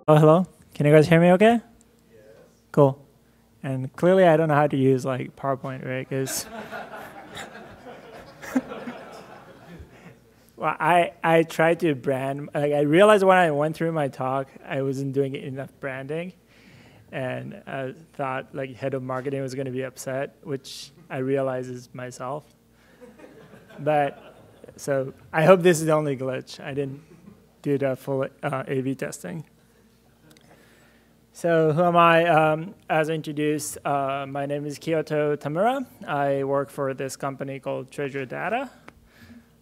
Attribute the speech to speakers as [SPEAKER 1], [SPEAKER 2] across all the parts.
[SPEAKER 1] Oh, hello. Can you guys hear me okay? Yes. Cool. And clearly I don't know how to use like PowerPoint, right? Because well, I tried to brand, like I realized when I went through my talk, I wasn't doing enough branding. And I thought like head of marketing was going to be upset, which I realize is myself. But so I hope this is the only glitch. I didn't do the full A/B testing. So who am I? As introduced, my name is Kyoto Tamura. I work for this company called Treasure Data.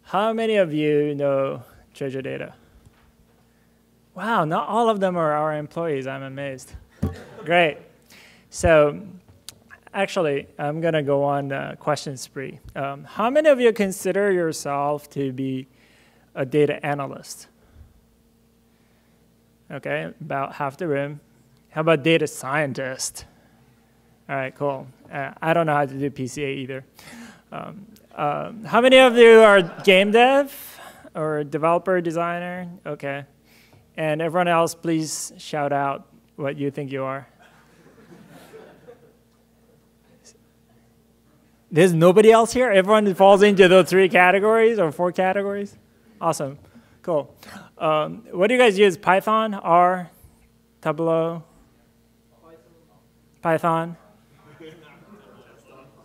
[SPEAKER 1] How many of you know Treasure Data? Wow, not all of them are our employees. I'm amazed. Great. So actually, I'm going to go on a question spree. How many of you consider yourself to be a data analyst? Okay, about half the room. How about data scientist? All right, cool. I don't know how to do PCA either. How many of you are game dev or developer designer? Okay. And everyone else, please shout out what you think you are. There's nobody else here? Everyone falls into those 3 categories or 4 categories? Awesome. Cool. What do you guys use? Python, R, Tableau? Python?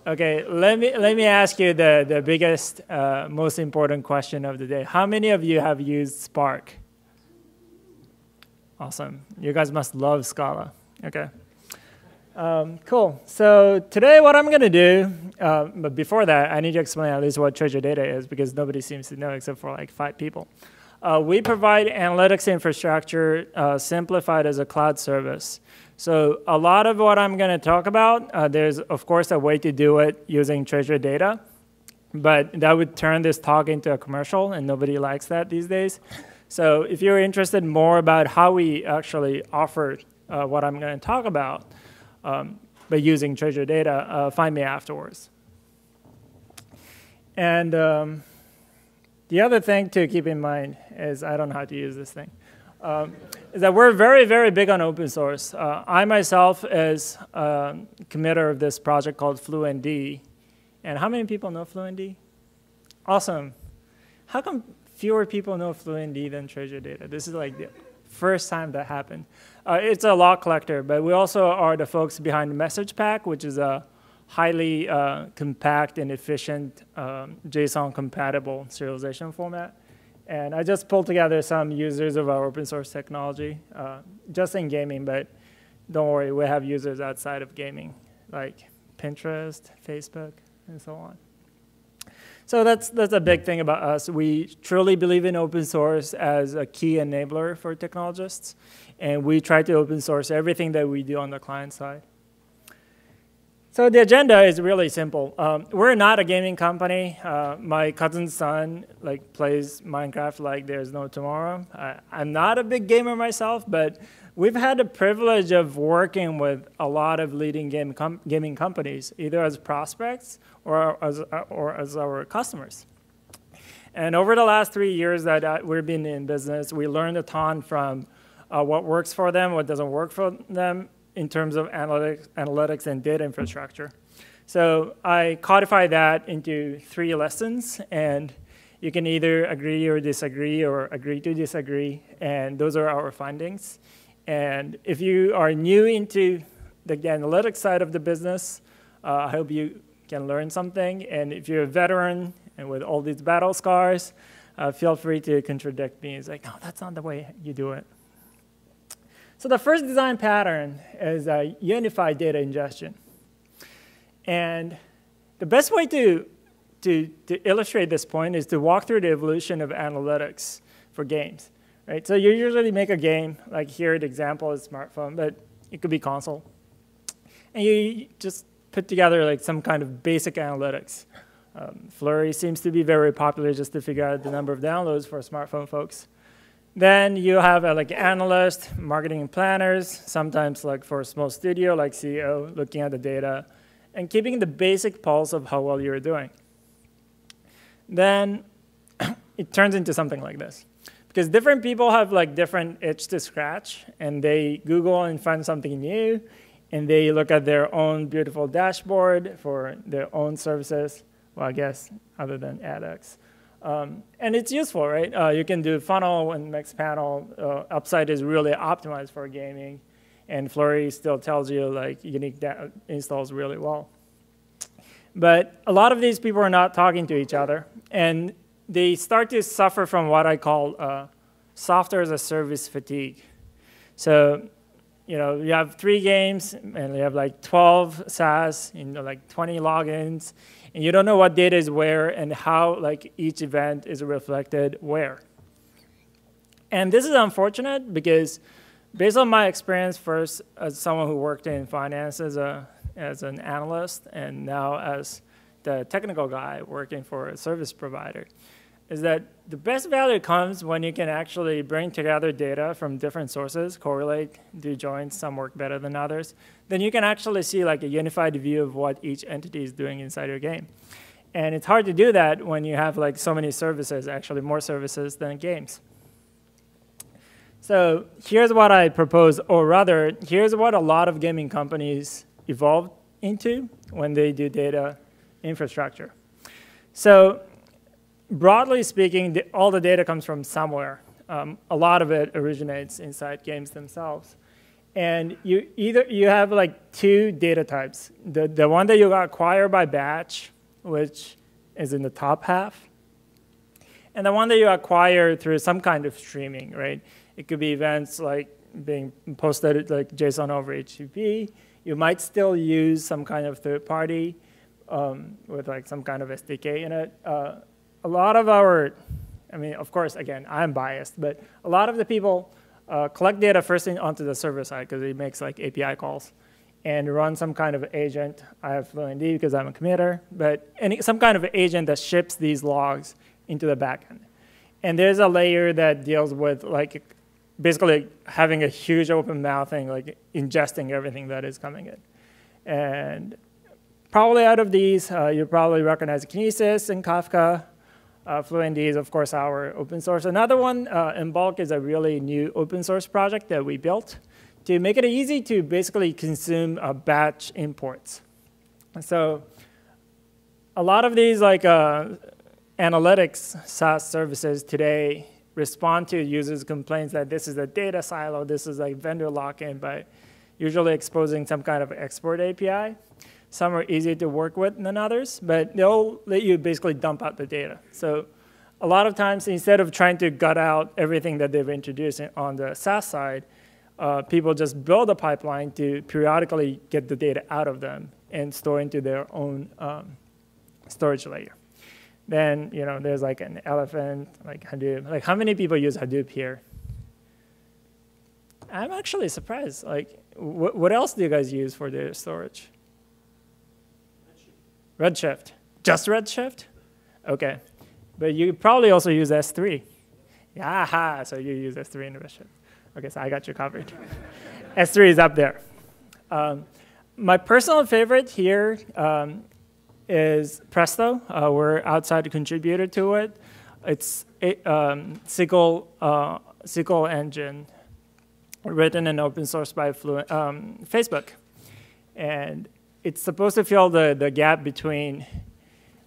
[SPEAKER 1] Okay, let me ask you the biggest, most important question of the day. How many of you have used Spark? Awesome. You guys must love Scala. Okay. Cool. So today what I'm going to do, but before that, I need to explain at least what Treasure Data is because nobody seems to know except for like 5 people. We provide analytics infrastructure simplified as a cloud service. So a lot of what I'm going to talk about, there's, of course, a way to do it using Treasure Data. But that would turn this talk into a commercial, and nobody likes that these days. So if you're interested more about how we actually offer what I'm going to talk about by using Treasure Data, find me afterwards. And the other thing to keep in mind is, I don't know how to use this thing, is that we're very, very big on open source. I myself is a committer of this project called FluentD. And how many people know FluentD? Awesome. How come fewer people know FluentD than Treasure Data? This is like the first time that happened. It's a log collector, but we also are the folks behind MessagePack, which is a highly compact and efficient JSON-compatible serialization format. And I just pulled together some users of our open source technology, just in gaming, but don't worry, we have users outside of gaming, like Pinterest, Facebook, and so on. So that's a big thing about us. We truly believe in open source as a key enabler for technologists, and we try to open source everything that we do on the client side. So the agenda is really simple. We're not a gaming company. My cousin's son plays Minecraft like there's no tomorrow. I'm not a big gamer myself, but we've had the privilege of working with a lot of leading gaming companies, either as prospects or as our customers. And over the last 3 years that we've been in business, we learned a ton from what works for them, what doesn't work for them, in terms of analytics and data infrastructure. So I codify that into 3 lessons, and you can either agree or disagree or agree to disagree, and those are our findings. And if you are new into the analytics side of the business, I hope you can learn something. And if you're a veteran and with all these battle scars, feel free to contradict me. It's like, no, that's not the way you do it. So the first design pattern is unified data ingestion. And the best way to illustrate this point is to walk through the evolution of analytics for games. Right? So you usually make a game, like here the example is smartphone, but it could be console. And you just put together like some kind of basic analytics. Flurry seems to be very popular just to figure out the number of downloads for smartphone folks. Then you have like analysts, marketing planners, sometimes like for a small studio like CEO, looking at the data and keeping the basic pulse of how well you're doing. Then it turns into something like this. because different people have like different itch to scratch, and they Google and find something new, and they look at their own beautiful dashboard for their own services. Well, I guess other than AdX. And it's useful, right? You can do funnel and Mixpanel. Upside is really optimized for gaming, and Flurry still tells you like unique installs really well. But a lot of these people are not talking to each other, and they start to suffer from what I call software as a service fatigue. So, you have 3 games, and you have like 12 SaaS, like 20 logins, and you don't know what data is where and how like each event is reflected where. And this is unfortunate because based on my experience first as someone who worked in finance as an analyst and now as the technical guy working for a service provider, is that the best value comes when you can actually bring together data from different sources, correlate, do joins, some work better than others. Then you can actually see like a unified view of what each entity is doing inside your game. And it's hard to do that when you have like so many services, actually more services than games. So here's what I propose, or rather, here's what a lot of gaming companies evolved into when they do data infrastructure. So broadly speaking, all the data comes from somewhere. A lot of it originates inside games themselves. And you have like 2 data types. The one that you acquire by batch, which is in the top half, and the one that you acquire through some kind of streaming, right? It could be events like being posted like JSON over HTTP. You might still use some kind of third party with like some kind of SDK in it. A lot of our, I mean, of course, again, I'm biased, but a lot of the people collect data first onto the server side because it makes like API calls and run some kind of agent. I have FluentD because I'm a committer, but some kind of agent that ships these logs into the backend. And there's a layer that deals with like basically having a huge open mouthing, like ingesting everything that is coming in. And probably out of these, you probably recognize Kinesis and Kafka. FluentD is, of course, our open source. Another one, Embulk, is a really new open source project that we built to make it easy to basically consume batch imports. So a lot of these like analytics SaaS services today respond to users' complaints that this is a data silo, this is like vendor lock-in by usually exposing some kind of export API. Some are easier to work with than others, but they'll let you basically dump out the data. So a lot of times, instead of trying to gut out everything that they've introduced on the SaaS side, people just build a pipeline to periodically get the data out of them and store into their own storage layer. Then there's like an elephant, like Hadoop. Like how many people use Hadoop here? I'm actually surprised. Like what else do you guys use for data storage? Redshift. Just Redshift? OK. But you probably also use S3. Aha, so you use S3 in Redshift. OK, so I got you covered. S3 is up there. My personal favorite here is Presto. We're outside contributor to it. It's a SQL engine written and open source by Facebook. And it's supposed to fill the gap between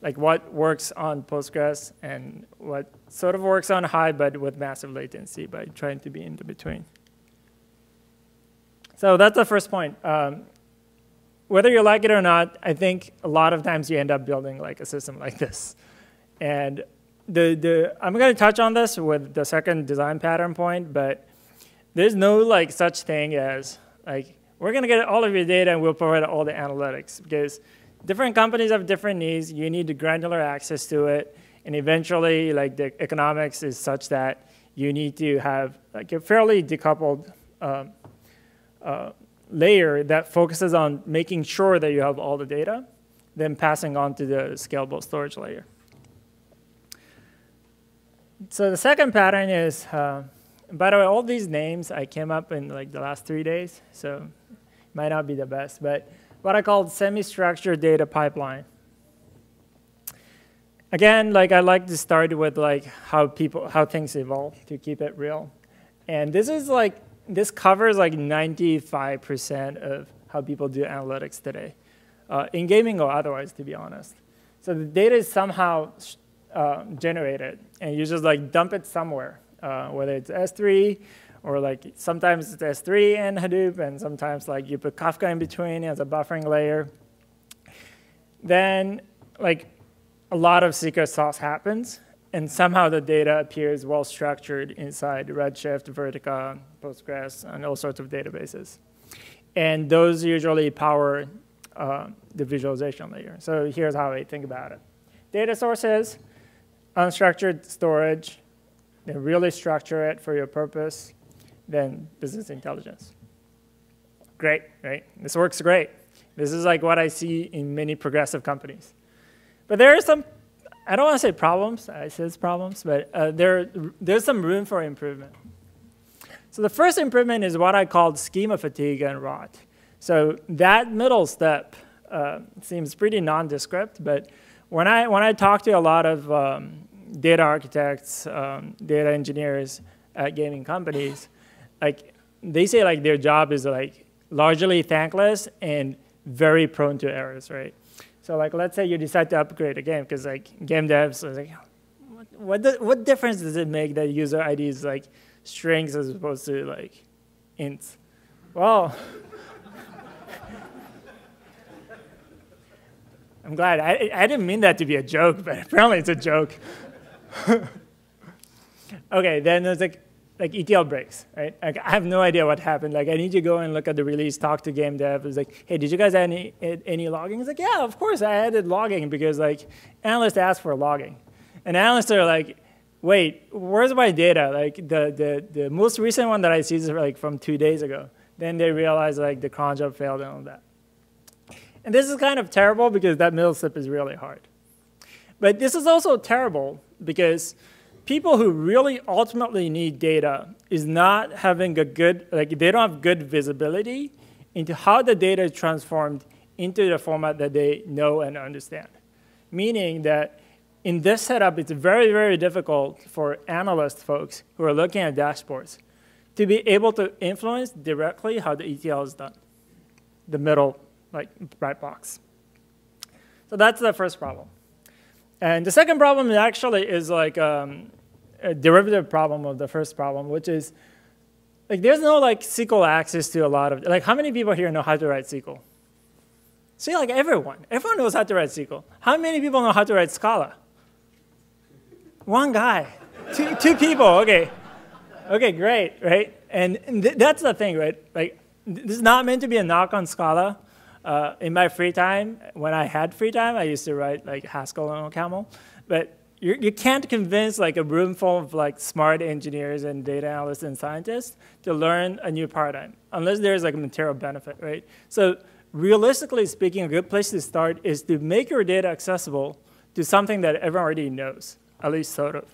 [SPEAKER 1] like what works on Postgres and what sort of works on Hive, but with massive latency by trying to be in the between. So that's the first point. Whether you like it or not, I think a lot of times you end up building like a system like this. And I'm going to touch on this with the second design pattern point, but there's no like such thing as like, we're going to get all of your data and we'll provide all the analytics, because different companies have different needs. You need the granular access to it. And eventually, like the economics is such that you need to have like a fairly decoupled layer that focuses on making sure that you have all the data, then passing on to the scalable storage layer. So the second pattern is, by the way, all these names I came up in like the last 3 days, so it might not be the best, but what I call semi-structured data pipeline. Again, like I like to start with like how things evolve to keep it real. And this covers like 95% of how people do analytics today, in gaming or otherwise, to be honest. So the data is somehow generated, and you just like dump it somewhere, whether it's S3 or like sometimes it's S3 and Hadoop, and sometimes like you put Kafka in between as a buffering layer. Then like a lot of secret sauce happens, and somehow the data appears well structured inside Redshift, Vertica, Postgres, and all sorts of databases. And those usually power the visualization layer. So here's how I think about it. Data sources, unstructured storage, then really structure it for your purpose, then business intelligence. Great, right? This works great. This is like what I see in many progressive companies. But there are some, I don't want to say problems, I said problems, but there's some room for improvement. So the first improvement is what I called schema fatigue and rot. So that middle step seems pretty nondescript, but when I talk to a lot of data architects, data engineers at gaming companies, like they say like their job is like largely thankless and very prone to errors, right? So like let's say you decide to upgrade a game because like game devs are like, what difference does it make that user ID is like strings as opposed to like ints? Well, I'm glad. I didn't mean that to be a joke, but apparently it's a joke. Okay, then there's like ETL breaks, right? Like I have no idea what happened. Like I need to go and look at the release, talk to game dev. It's like, hey, did you guys add any logging? It's like, yeah, of course I added logging because like analysts asked for logging. And analysts are like, wait, where's my data? Like the most recent one that I see is like from 2 days ago. Then they realize like the cron job failed and all that. And this is kind of terrible because that middle step is really hard. But this is also terrible because people who really ultimately need data is not having a good, like they don't have good visibility into how the data is transformed into the format that they know and understand. Meaning that in this setup, it's very, very difficult for analyst folks who are looking at dashboards to be able to influence directly how the ETL is done, the middle, like bright box. So that's the first problem. And the second problem actually is like a derivative problem of the first problem, which is like there's no like SQL access to a lot of, like how many people here know how to write SQL? See, like everyone knows how to write SQL. How many people know how to write Scala? One guy, two people, okay. Okay, great, right? And that's the thing, right? Like this is not meant to be a knock on Scala. In my free time, when I had free time, I used to write like Haskell and OCaml. But you can't convince like a room full of like smart engineers and data analysts and scientists to learn a new paradigm, unless there's like a material benefit, right? So realistically speaking, a good place to start is to make your data accessible to something that everyone already knows, at least sort of.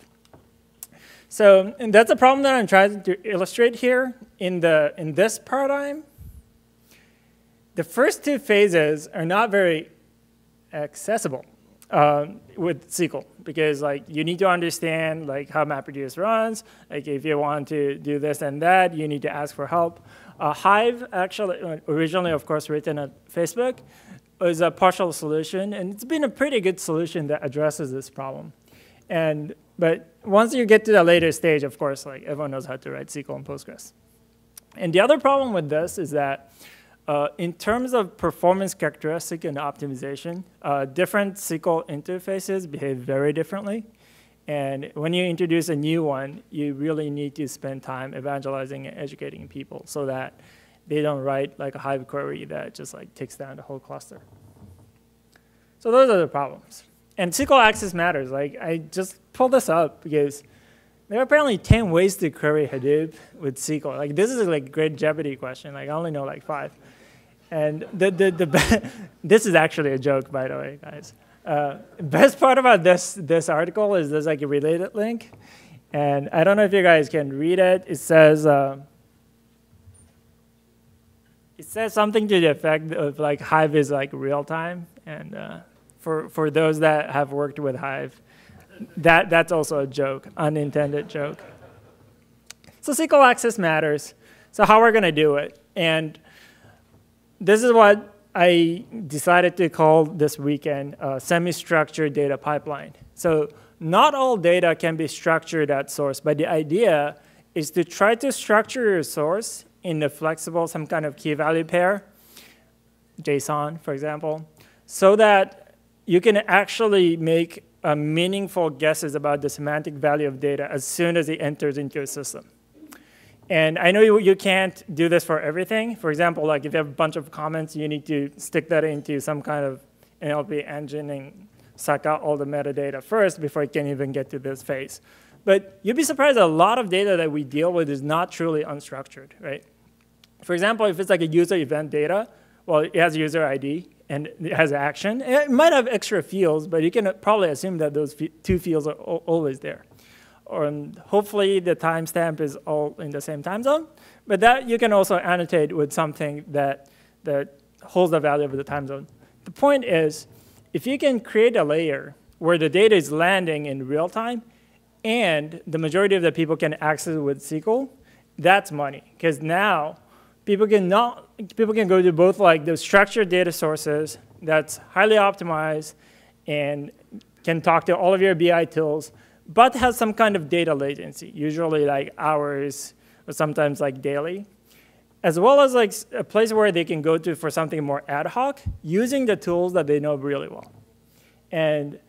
[SPEAKER 1] So and that's a problem that I'm trying to illustrate here in this paradigm. The first two phases are not very accessible with SQL because like you need to understand like how MapReduce runs. Like if you want to do this and that, you need to ask for help. Hive actually originally, of course, written at Facebook was a partial solution, and it's been a pretty good solution that addresses this problem. But once you get to the later stage, of course, like everyone knows how to write SQL and Postgres. And the other problem with this is that in terms of performance characteristic and optimization, different SQL interfaces behave very differently. And when you introduce a new one, you really need to spend time evangelizing and educating people so that they don't write like a Hive query that just like takes down the whole cluster. So those are the problems. And SQL access matters. Like I just pulled this up because there are apparently 10 ways to query Hadoop with SQL. Like this is like a great Jeopardy question. Like I only know like 5. And this is actually a joke, by the way, guys. Best part about this article is there's like a related link. And I don't know if you guys can read it. It says something to the effect of like Hive is like real time. And for those that have worked with Hive, that's also a joke, unintended joke. So SQL access matters. So how we're going to do it. And this is what I decided to call this weekend semi-structured data pipeline. So not all data can be structured at source, but the idea is to try to structure your source in a flexible, some kind of key value pair, JSON, for example, so that you can actually make meaningful guesses about the semantic value of data as soon as it enters into your system. And I know you can't do this for everything. For example, like if you have a bunch of comments, you need to stick that into some kind of NLP engine and suck out all the metadata first before it can even get to this phase. But you'd be surprised that a lot of data that we deal with is not truly unstructured, right? For example, if it's like a user event data, well, it has user ID and it has action. It might have extra fields, but you can probably assume that those two fields are always there. Or hopefully the timestamp is all in the same time zone. But that you can also annotate with something that holds the value of the time zone. The point is, if you can create a layer where the data is landing in real time and the majority of the people can access it with SQL, that's money. Because now people can go to both like the structured data sources that's highly optimized and can talk to all of your BI tools, but has some kind of data latency, usually like hours or sometimes like daily, as well as like a place where they can go to for something more ad hoc using the tools that they know really well. And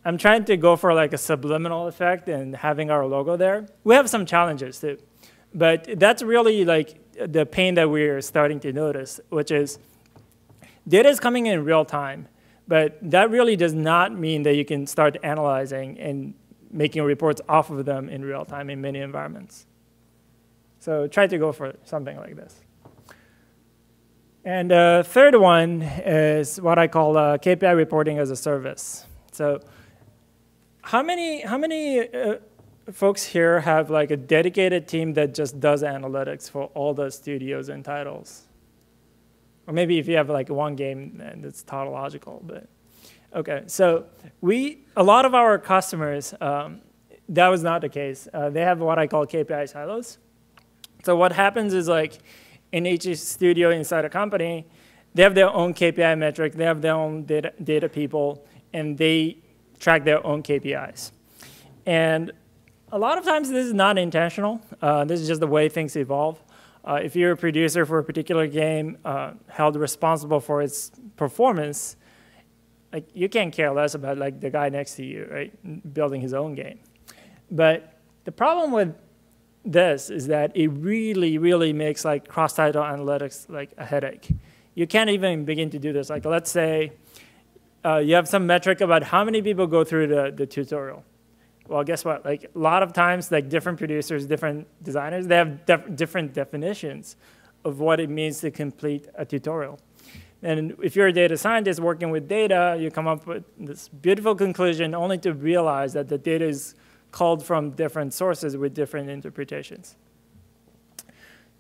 [SPEAKER 1] I'm trying to go for like a subliminal effect and having our logo there. We have some challenges too, but that's really like the pain that we're starting to notice, which is data is coming in real time, but that really does not mean that you can start analyzing and making reports off of them in real time in many environments. So try to go for something like this. And the third one is what I call KPI reporting as a service. So how many folks here have like a dedicated team that just does analytics for all the studios and titles? Or maybe if you have like one game, then it's tautological, but. Okay, so a lot of our customers, that was not the case. They have what I call KPI silos. So what happens is like in each studio inside a company, they have their own KPI metric, they have their own data people, and they track their own KPIs. And a lot of times this is not intentional. This is just the way things evolve. If you're a producer for a particular game held responsible for its performance, like you can't care less about like the guy next to you, right, building his own game. But the problem with this is that it really, really makes like cross-title analytics like a headache. You can't even begin to do this. Like let's say you have some metric about how many people go through the tutorial. Well, guess what? Like a lot of times, like different producers, different designers, they have different definitions of what it means to complete a tutorial. And if you're a data scientist working with data, you come up with this beautiful conclusion only to realize that the data is called from different sources with different interpretations.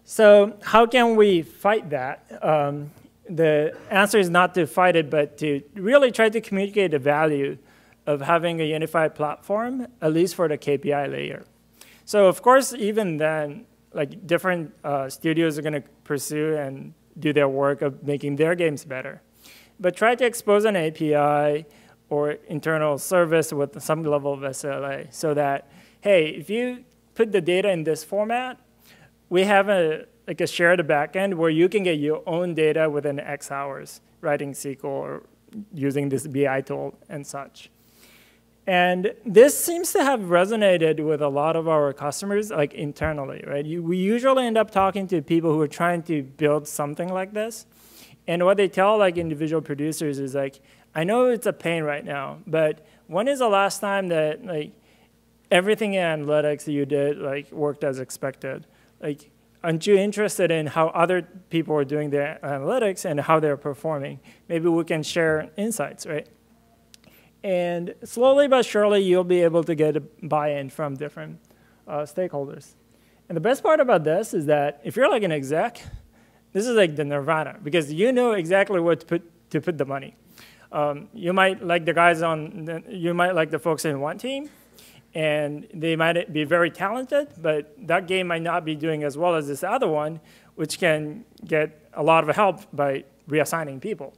[SPEAKER 1] So how can we fight that? The answer is not to fight it, but to really try to communicate the value of having a unified platform, at least for the KPI layer. So of course, even then, like different studios are going to pursue and do their work of making their games better. But try to expose an API or internal service with some level of SLA so that, hey, if you put the data in this format, we have a shared backend where you can get your own data within X hours, writing SQL or using this BI tool and such. And this seems to have resonated with a lot of our customers, like internally, right? We usually end up talking to people who are trying to build something like this. And what they tell like individual producers is like, I know it's a pain right now, but when is the last time that like everything in analytics that you did like worked as expected? Like, aren't you interested in how other people are doing their analytics and how they're performing? Maybe we can share insights, right? And slowly but surely, you'll be able to get a buy-in from different stakeholders. And the best part about this is that if you're like an exec, this is like the nirvana, because you know exactly where to put the money. You might like the guys you might like the folks in one team, and they might be very talented, but that game might not be doing as well as this other one, which can get a lot of help by reassigning people.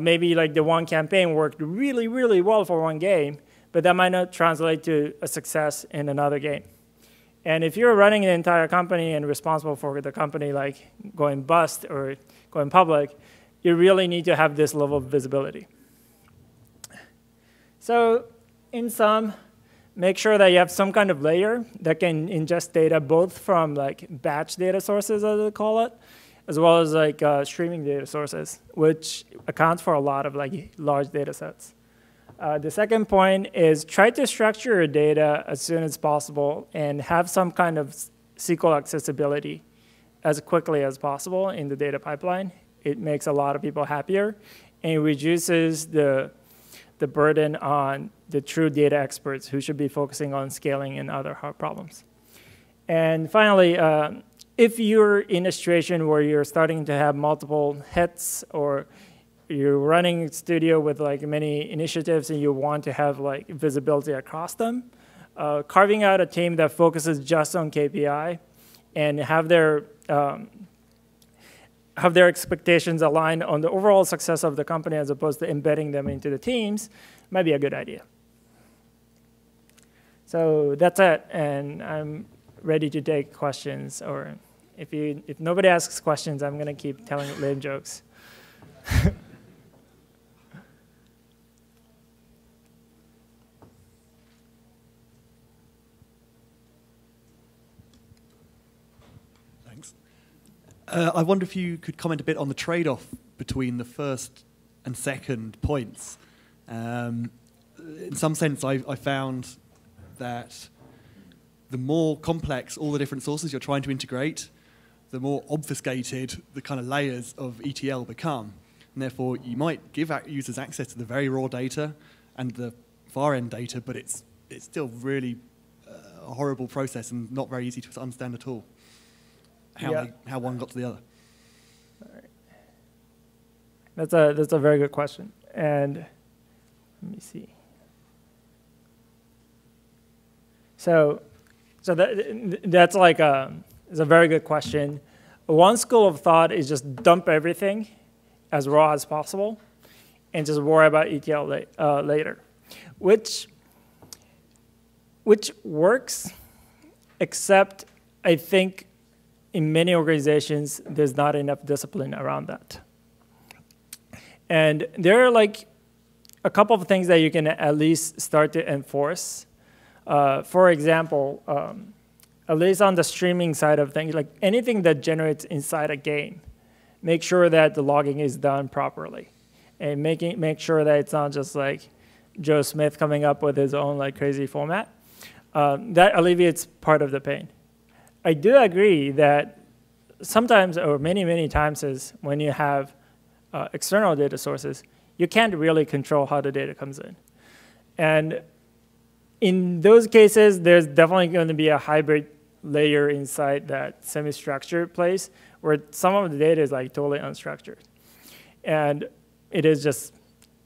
[SPEAKER 1] Maybe like the one campaign worked really, really well for one game, but that might not translate to a success in another game. And if you're running an entire company and responsible for the company like going bust or going public, you really need to have this level of visibility. So in sum, make sure that you have some kind of layer that can ingest data both from like batch data sources, as they call it, as well as like streaming data sources, which accounts for a lot of like large data sets. The second point is try to structure your data as soon as possible and have some kind of SQL accessibility as quickly as possible in the data pipeline. It makes a lot of people happier and it reduces the burden on the true data experts who should be focusing on scaling and other hard problems. And finally, if you're in a situation where you're starting to have multiple hits or you're running a studio with like many initiatives and you want to have like visibility across them, carving out a team that focuses just on KPI and have their expectations aligned on the overall success of the company as opposed to embedding them into the teams might be a good idea. So that's it, and I'm ready to take questions, or if nobody asks questions, I'm gonna keep telling lame jokes.
[SPEAKER 2] Thanks. I wonder if you could comment a bit on the trade-off between the first and second points. In some sense, I found that the more complex all the different sources you're trying to integrate, the more obfuscated the kind of layers of ETL become. And therefore, you might give users access to the very raw data and the far-end data, but it's still really a horrible process and not very easy to understand at all how one got to the other.
[SPEAKER 1] All right. That's a very good question. And let me see. So that's like it's a very good question. One school of thought is just dump everything as raw as possible and just worry about ETL later, which works, except I think in many organizations there's not enough discipline around that. And there are like a couple of things that you can at least start to enforce. For example, at least on the streaming side of things, like anything that generates inside a game, make sure that the logging is done properly, and make sure that it's not just like Joe Smith coming up with his own like crazy format. That alleviates part of the pain. I do agree that sometimes, or many times, is when you have external data sources, you can't really control how the data comes in, and in those cases, there's definitely going to be a hybrid layer inside that semi-structured place where some of the data is like totally unstructured. And it is just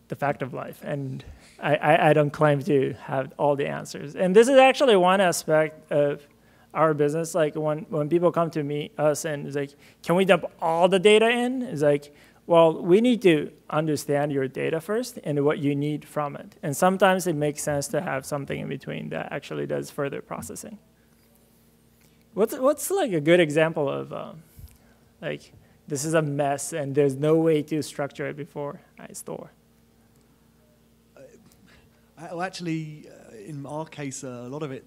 [SPEAKER 1] the fact of life. And I don't claim to have all the answers. And this is actually one aspect of our business. Like when people come to us and it's like, can we dump all the data in? It's like, well, we need to understand your data first and what you need from it. And sometimes it makes sense to have something in between that actually does further processing. What's like a good example of like this is a mess and there's no way to structure it before I store?
[SPEAKER 2] Well, actually, in our case, a lot of it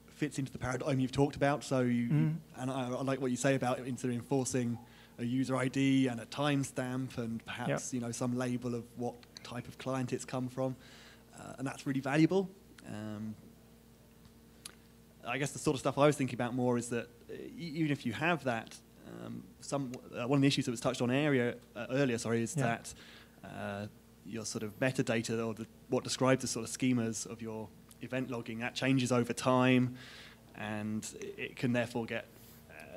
[SPEAKER 2] fits into the paradigm you've talked about. So, and I like what you say about enforcing a user ID and a timestamp and perhaps some label of what type of client it's come from, and that's really valuable. I guess the sort of stuff I was thinking about more is that even if you have that, one of the issues that was touched on earlier, is that your sort of metadata or what describes the sort of schemas of your event logging, that changes over time, and it can therefore get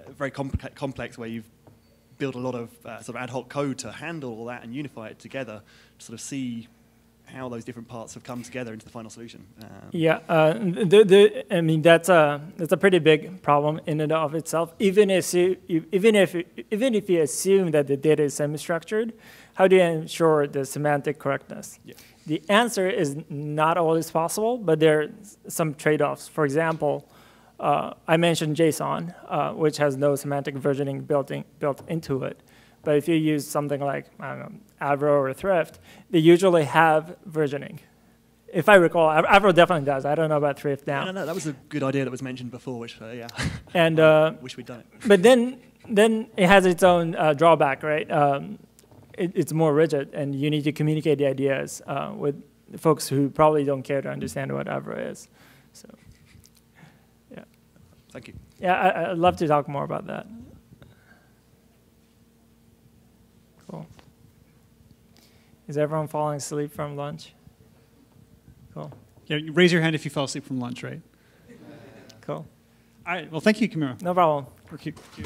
[SPEAKER 2] very complex where you've build a lot of sort of ad hoc code to handle all that and unify it together to sort of see how those different parts have come together into the final solution.
[SPEAKER 1] Yeah, I mean that's a pretty big problem in and of itself. Even if you assume that the data is semi-structured, how do you ensure the semantic correctness? Yeah. The answer is not always possible, but there are some trade-offs. For example, I mentioned JSON, which has no semantic versioning built into it. But if you use something like, I don't know, Avro or Thrift, they usually have versioning. If I recall, Avro definitely does. I don't know about Thrift now.
[SPEAKER 2] No, that was a good idea that was mentioned before, which, yeah,
[SPEAKER 1] and
[SPEAKER 2] wish we'd done it.
[SPEAKER 1] But then it has its own drawback, right? It's more rigid, and you need to communicate the ideas with folks who probably don't care to understand what Avro is. So, yeah.
[SPEAKER 2] Thank you.
[SPEAKER 1] Yeah, I'd love to talk more about that. Cool. Is everyone falling asleep from lunch? Cool.
[SPEAKER 3] Yeah, raise your hand if you fell asleep from lunch, right?
[SPEAKER 1] Cool.
[SPEAKER 3] All right. Well, thank you, Kimura.
[SPEAKER 1] No problem.
[SPEAKER 3] Thank you.